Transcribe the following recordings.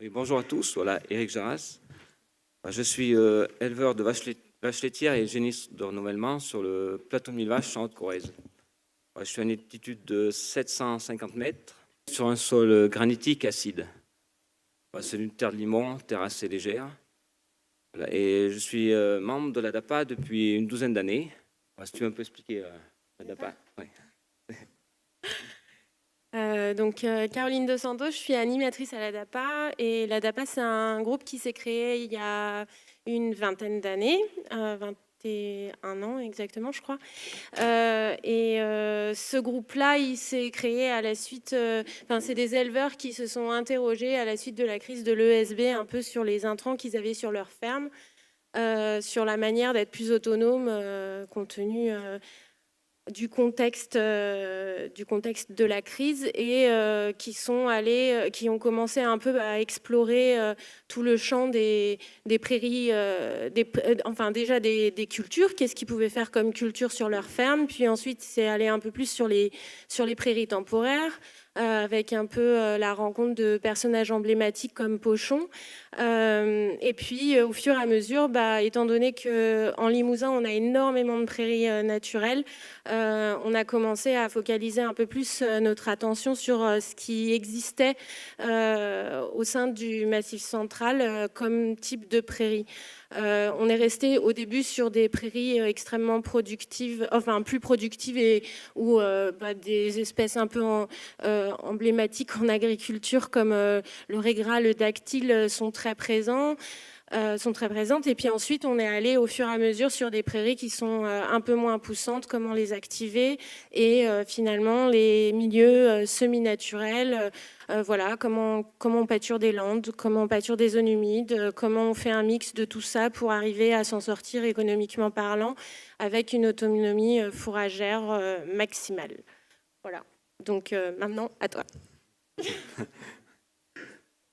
Oui, bonjour à tous, voilà, Éric Jarras. Je suis éleveur de vaches laitières et génisse de renouvellement sur le plateau de 1000 vaches en Haute-Corrèze. Je suis à une altitude de 750 mètres sur un sol granitique acide. C'est une terre de limon, terre assez légère. Voilà, et je suis membre de l'ADAPA depuis une douzaine d'années. Si tu veux un peu expliquer l'ADAPA. Oui. Caroline Dos Santos, je suis animatrice à l'ADAPA et l'ADAPA c'est un groupe qui s'est créé il y a une vingtaine d'années, 21 ans exactement je crois. Ce groupe-là il s'est créé à la suite, c'est des éleveurs qui se sont interrogés à la suite de la crise de l'ESB un peu sur les intrants qu'ils avaient sur leur ferme, sur la manière d'être plus autonome compte tenu du contexte de la crise et qui ont commencé un peu à explorer tout le champ des prairies, enfin déjà des cultures, qu'est-ce qu'ils pouvaient faire comme culture sur leur ferme, puis ensuite c'est aller un peu plus sur les prairies temporaires, avec un peu la rencontre de personnages emblématiques comme Pochon. Et puis au fur et à mesure, étant donné qu'en Limousin on a énormément de prairies naturelles, on a commencé à focaliser un peu plus notre attention sur ce qui existait au sein du Massif central comme type de prairie. On est resté au début sur des prairies extrêmement productives, enfin plus productives et où des espèces un peu emblématiques en agriculture comme le régras, le dactyle sont très présents. Sont très présentes. Et puis ensuite, on est allé au fur et à mesure sur des prairies qui sont un peu moins poussantes, comment les activer, et finalement les milieux semi-naturels, voilà, comment on pâture des landes, comment on pâture des zones humides, comment on fait un mix de tout ça pour arriver à s'en sortir économiquement parlant, avec une autonomie fourragère maximale. Voilà. Donc maintenant, à toi.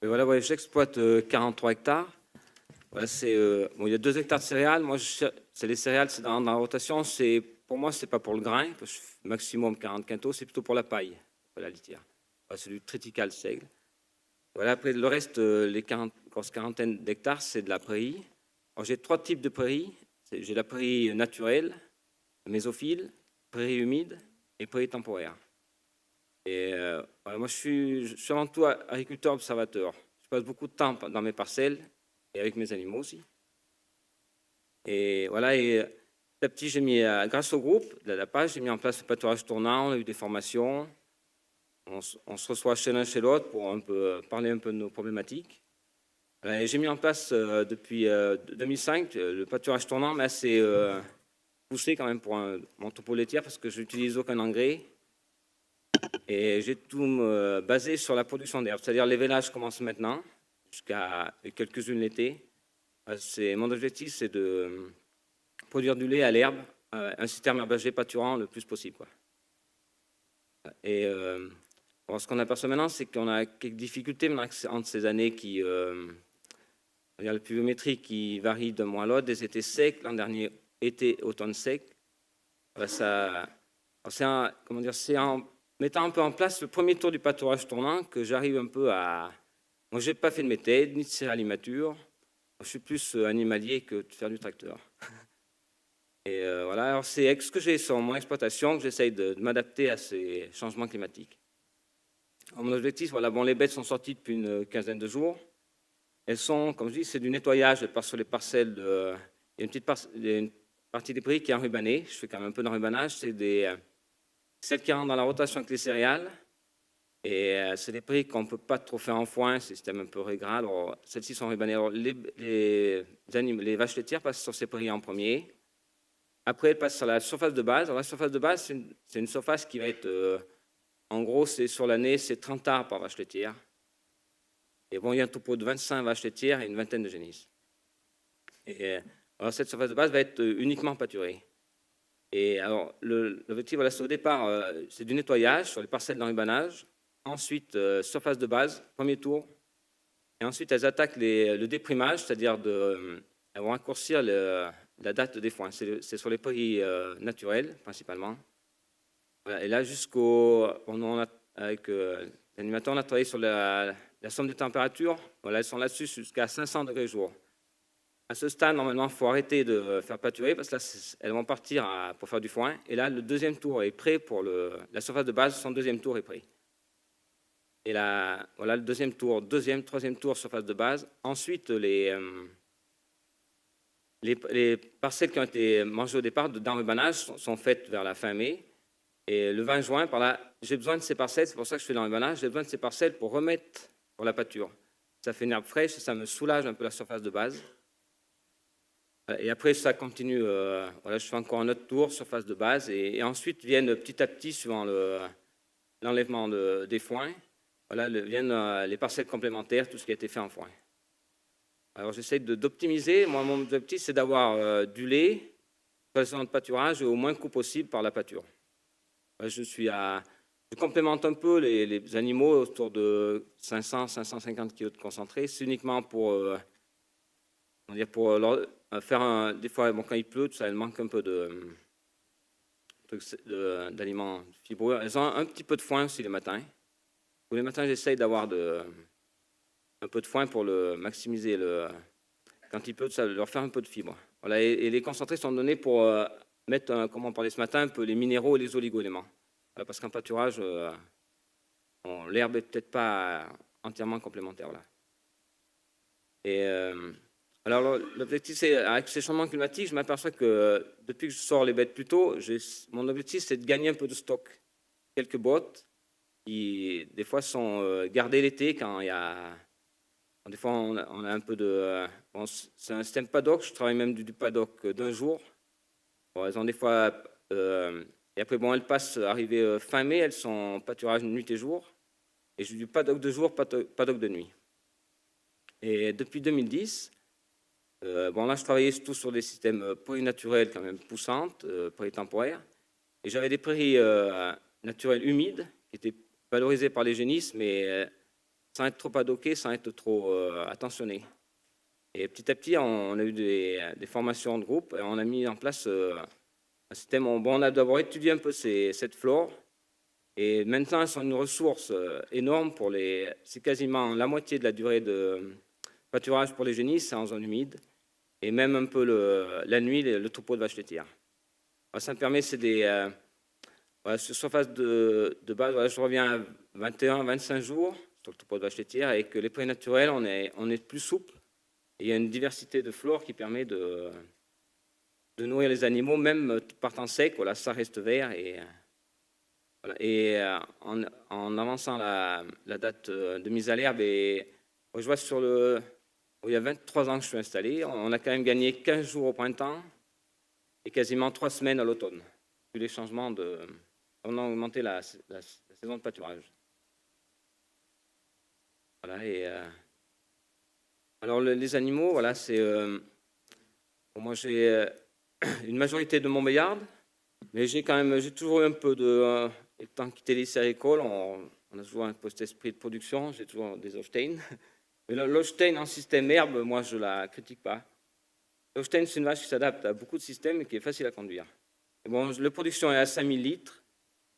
Et voilà, ouais, j'exploite 43 hectares. Voilà, bon, il y a 2 hectares de céréales. Moi, c'est les céréales, c'est dans la rotation. Pour moi, c'est pas pour le grain, parce que je fais maximum 40 quintaux, c'est plutôt pour la paille, pour la litière. Voilà, c'est du triticale seigle. Voilà, après, le reste, les 40, grosse quarantaine d'hectares, c'est de la prairie. Alors, j'ai 3 types de prairies. J'ai la prairie naturelle, mésophile, prairie humide et prairie temporaire. Et voilà, moi, je suis avant tout agriculteur observateur. Je passe beaucoup de temps dans mes parcelles et avec mes animaux aussi. Et voilà, et petit à petit, grâce au groupe de la page, j'ai mis en place le pâturage tournant, on a eu des formations, on se reçoit chez l'un chez l'autre pour un peu parler un peu de nos problématiques. Et j'ai mis en place depuis 2005 le pâturage tournant, mais assez poussé quand même pour mon topo laitière parce que je n'utilise aucun engrais. Et j'ai tout basé sur la production d'herbe, c'est-à-dire les vélages commencent maintenant, jusqu'à quelques-unes l'été. Mon objectif, c'est de produire du lait à l'herbe, un système herbager pâturant le plus possible, quoi. Et bon, ce qu'on aperçoit maintenant, c'est qu'on a quelques difficultés entre ces années il y a la pluviométrie qui varie d'un mois à l'autre, des étés secs, l'an dernier été, automne sec. Comment dire, c'est en mettant un peu en place le premier tour du pâturage tournant que j'arrive un peu à. Moi, je n'ai pas fait de méthode, ni de céréales immatures. Je suis plus animalier que de faire du tracteur. Et voilà, alors c'est avec ce que j'ai sur mon exploitation que j'essaye de m'adapter à ces changements climatiques. Alors, mon objectif, voilà, bon, les bêtes sont sorties depuis une quinzaine de jours. Elles sont, comme je dis, c'est du nettoyage sur les parcelles. Il y a une partie des prairies qui est enrubanée. Je fais quand même un peu d'enrubanage. C'est celles qui rentrent dans la rotation avec les céréales. Et c'est des prairies qu'on ne peut pas trop faire en foin, c'est un système un peu régral. Alors, celles-ci sont enrubanées. Alors, les vaches laitières passent sur ces prairies en premier. Après, elles passent sur la surface de base. Alors, la surface de base, c'est une surface qui va être, en gros, c'est sur l'année, c'est 30 arbres par vache laitière. Et bon, il y a un topo de 25 vaches laitières et une vingtaine de génisses. Et alors, cette surface de base va être uniquement pâturée. Et alors, l'objectif, voilà, c'est au départ, c'est du nettoyage sur les parcelles d'enrubanage. Ensuite, surface de base, premier tour. Et ensuite, elles attaquent le déprimage, c'est-à-dire elles vont raccourcir la date des foins. C'est sur les prairies naturelles, principalement. Voilà, et là, avec l'animateur, on a travaillé sur la somme des températures, voilà, elles sont là-dessus jusqu'à 500 degrés jour. À ce stade, normalement, il faut arrêter de faire pâturer parce que là, elles vont partir pour faire du foin. Et là, le deuxième tour est prêt pour la surface de base, son deuxième tour est prêt. Et là, voilà le deuxième tour, troisième tour, surface de base. Ensuite, les parcelles qui ont été mangées au départ dans le banage sont faites vers la fin mai. Et le 20 juin, par là, j'ai besoin de ces parcelles, c'est pour ça que je fais dans le banage, j'ai besoin de ces parcelles pour remettre pour la pâture. Ça fait une herbe fraîche, ça me soulage un peu la surface de base. Et après, ça continue. Voilà, je fais encore un autre tour, surface de base. Et ensuite viennent petit à petit, suivant l'enlèvement des foins, voilà, viennent les parcelles complémentaires, tout ce qui a été fait en foin. Alors, j'essaie d'optimiser. Moi, mon objectif, c'est d'avoir du lait sur les saisons de pâturage et au moins coût possible par la pâture. Je complémente un peu les animaux autour de 500-550 kg de concentré. C'est uniquement pour faire des fois, bon, quand il pleut, ça, il manque un peu d'aliments fibreux. Elles ont un petit peu de foin aussi les matins. Tous les matins, j'essaye d'avoir un peu de foin pour maximiser quand il pleut, ça leur faire un peu de fibre. Voilà, et les concentrés sont donnés pour mettre, comme on parlait ce matin, un peu les minéraux et les oligo-éléments. Voilà, parce qu'en pâturage, l'herbe n'est peut-être pas entièrement complémentaire. Voilà. Et alors, l'objectif, c'est, avec ces changements climatiques, je m'aperçois que depuis que je sors les bêtes plus tôt, mon objectif, c'est de gagner un peu de stock. Quelques bottes qui, des fois, sont gardées l'été quand il y a... Des fois, on a un peu de... Bon, c'est un système paddock, je travaille même du paddock d'un jour. Bon, elles ont des fois... et après, bon, elles passent, arrivées fin mai, elles sont pâturage nuit et jour. Et j'ai du paddock de jour, paddock de nuit. Et depuis 2010... bon, là, je travaillais surtout sur des systèmes prairies naturelles quand même poussantes, prairies temporaires. Et j'avais des prairies naturelles humides qui étaient valorisées par les génisses, mais sans être trop paddockées, sans être trop attentionnées. Et petit à petit, on a eu des formations de groupe et on a mis en place un système. Bon, on a d'abord étudié un peu cette flore. Et maintenant, elles sont une ressource énorme pour c'est quasiment la moitié de la durée de pâturage pour les génisses, c'est en zone humide. Et même un peu la nuit, le troupeau de vaches laitières. Ça me permet, c'est sur surface de base, voilà, je reviens à 21-25 jours sur le troupeau de vaches laitières, et que les prairies naturelles, on est plus souple. Et il y a une diversité de flore qui permet de nourrir les animaux, même par temps sec, voilà, ça reste vert. En avançant la date de mise à l'herbe, je vois il y a 23 ans que je suis installé, on a quand même gagné 15 jours au printemps et quasiment 3 semaines à l'automne. Vu les changements on a augmenté la saison de pâturage. Voilà, alors les animaux, voilà, c'est... moi, j'ai une majorité de Montbéliarde, mais j'ai toujours eu un peu de... étant quitté les cérécoles, on a toujours un peu cet esprit de production, j'ai toujours des Holstein. Mais l'Holstein en système herbe, moi, je ne la critique pas. L'Holstein, c'est une vache qui s'adapte à beaucoup de systèmes et qui est facile à conduire. Et bon, la production est à 5000 litres.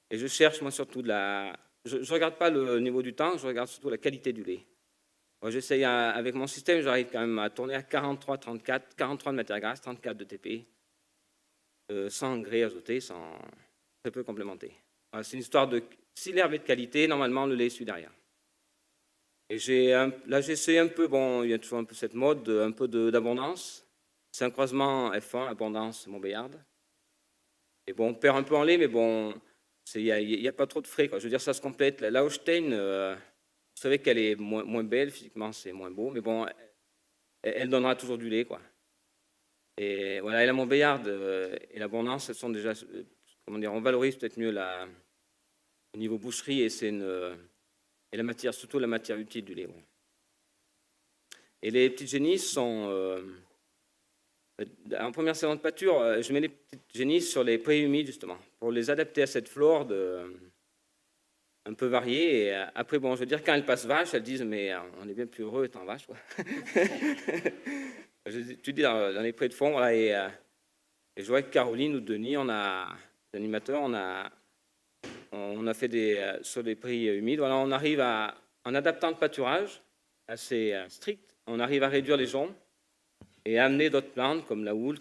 Et je cherche, moi, surtout je ne regarde pas le niveau du temps, je regarde surtout la qualité du lait. Moi, j'essaye, avec mon système, j'arrive quand même à tourner à 43, 34, 43 de matière grasse, 34 de TP, sans engrais azoté, très peu complémenté. Voilà, c'est une histoire de... Si l'herbe est de qualité, normalement, le lait suit derrière. Et là, j'essaie un peu, bon, il y a toujours un peu cette mode, un peu d'abondance. C'est un croisement F1, abondance Montbéliarde. Et bon, on perd un peu en lait, mais bon, il n'y a pas trop de frais, quoi. Je veux dire, ça se complète. La Holstein, vous savez qu'elle est moins belle, physiquement, c'est moins beau, mais bon, elle donnera toujours du lait, quoi. Et voilà, et la Montbéliarde et l'abondance, elles sont déjà, comment dire, on valorise peut-être mieux au niveau boucherie, et la matière, surtout la matière utile du lait. Ouais. Et les petites génisses sont... en première saison de pâture, je mets les petites génisses sur les prés humides, justement, pour les adapter à cette flore un peu variée. Et après, bon, je veux dire, quand elles passent vaches, elles disent, mais on est bien plus heureux étant vache, quoi. Tu dis dans les prés de fond, voilà, et je vois que Caroline ou Denis, les animateurs, on a fait sur des prés humides. Voilà, on arrive en adaptant le pâturage, assez stricte, on arrive à réduire les joncs et à amener d'autres plantes comme la houle,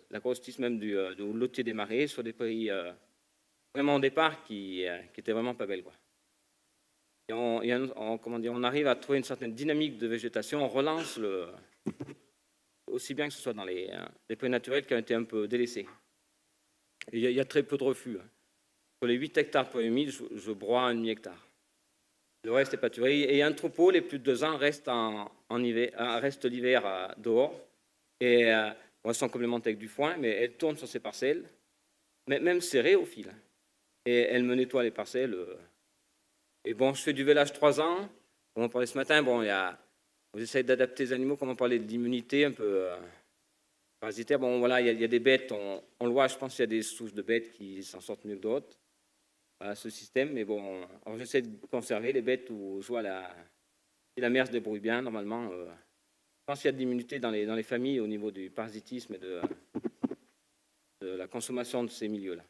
la grossisse même du lotier des marais sur des prairies vraiment au départ qui étaient vraiment pas belles, quoi. Et on arrive à trouver une certaine dynamique de végétation, on relance aussi bien que ce soit dans les prairies naturelles qui ont été un peu délaissées. Il y a très peu de refus. Sur les 8 hectares pour humide, je broie un demi-hectare. Le reste est pâturé. Et un troupeau, les plus de 2 ans, reste l'hiver dehors. Et elles sont complémentaires avec du foin, mais elles tournent sur ces parcelles, même serrées au fil. Et elles me nettoient les parcelles. Et bon, je fais du vélage 3 ans. Comme on parlait ce matin, bon, on essaie d'adapter les animaux, comme on parlait de l'immunité un peu parasitaire. Bon, voilà, il y a des bêtes, on le voit, je pense qu'il y a des souches de bêtes qui s'en sortent mieux que d'autres. Voilà, ce système, mais bon, j'essaie de conserver les bêtes où je vois si la mère se débrouille bien, normalement. Je pense qu'il y a de l'immunité dans les familles au niveau du parasitisme et de la consommation de ces milieux-là.